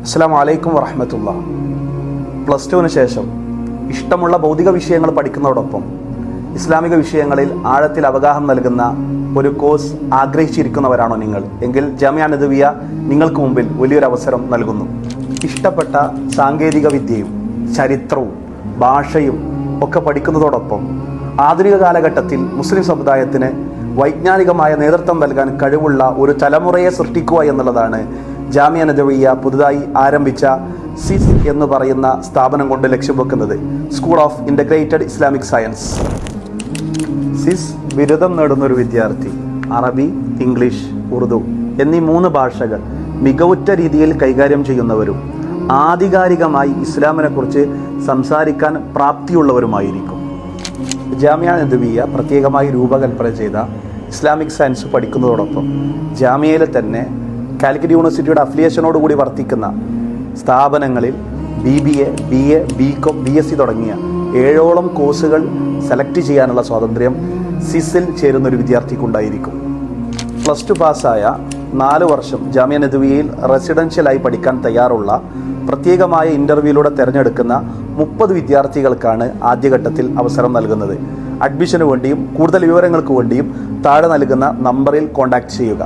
അസ്സലാമു അലൈക്കും വറഹ്മത്തുള്ളാഹി. പ്ലസ് ടുവിന് ശേഷം ഇഷ്ടമുള്ള ഭൗതിക വിഷയങ്ങൾ പഠിക്കുന്നതോടൊപ്പം ഇസ്ലാമിക വിഷയങ്ങളിൽ ആഴത്തിൽ അവഗാഹം നൽകുന്ന ഒരു കോഴ്സ് ആഗ്രഹിച്ചിരിക്കുന്നവരാണോ നിങ്ങൾ എങ്കിൽ ജാമിഅ നദവിയ നിങ്ങൾക്ക് മുമ്പിൽ വലിയൊരു അവസരം നൽകുന്നു. ഇഷ്ടപ്പെട്ട സാങ്കേതിക വിദ്യയും ചരിത്രവും ഭാഷയും ഒക്കെ പഠിക്കുന്നതോടൊപ്പം ആധുനിക കാലഘട്ടത്തിൽ മുസ്ലിം സമുദായത്തിന് വൈജ്ഞാനികമായ നേതൃത്വം നൽകാൻ കഴിവുള്ള ഒരു തലമുറയെ സൃഷ്ടിക്കുക എന്നുള്ളതാണ് ജാമിഅ നദവിയ പുതുതായി ആരംഭിച്ച സിസ് എന്ന് പറയുന്ന സ്ഥാപനം കൊണ്ട് ലക്ഷ്യം വെക്കുന്നത്. School of integrated Islamic science. SIS ബിരുദം നേടുന്ന ഒരു വിദ്യാർത്ഥി അറബി, ഇംഗ്ലീഷ്, ഉറുദു എന്നീ 3 ഭാഷകൾ മികവുറ്റ രീതിയിൽ കൈകാര്യം ചെയ്യുന്നവരും ആധികാരികമായി ഇസ്ലാമിനെ കുറിച്ച് സംസാരിക്കാൻ പ്രാപ്തിയുള്ളവരുമായിരിക്കും. ജാമിഅ നദവിയ പ്രത്യേകമായി രൂപകൽപ്പന ചെയ്ത ഇസ്ലാമിക് സയൻസ് പഠിക്കുന്നതോടൊപ്പം ജാമിയയിൽ തന്നെ കാലിക്കറ്റ് യൂണിവേഴ്സിറ്റിയുടെ അഫിലിയേഷനോടുകൂടി വർത്തിക്കുന്ന സ്ഥാപനങ്ങളിൽ BBA, BA, BCom, BSc തുടങ്ങിയ 7ഓളം കോഴ്സുകൾ സെലക്ട് ചെയ്യാനുള്ള സ്വാതന്ത്ര്യം സിസിൽ ചേരുന്ന ഒരു വിദ്യാർത്ഥിക്കുണ്ടായിരിക്കും. പ്ലസ് 2 പാസ്സായ 4 വർഷം ജാമിഅ നദവിയയിൽ റെസിഡൻഷ്യലായി പഠിക്കാൻ തയ്യാറുള്ള പ്രത്യേകമായ ഇൻ്റർവ്യൂയിലൂടെ തിരഞ്ഞെടുക്കുന്ന 30 വിദ്യാർത്ഥികൾക്കാണ് ആദ്യഘട്ടത്തിൽ അവസരം നൽകുന്നത്. അഡ്മിഷന് വേണ്ടിയും കൂടുതൽ വിവരങ്ങൾക്ക് വേണ്ടിയും താഴെ നൽകുന്ന നമ്പറിൽ കോൺടാക്റ്റ് ചെയ്യുക.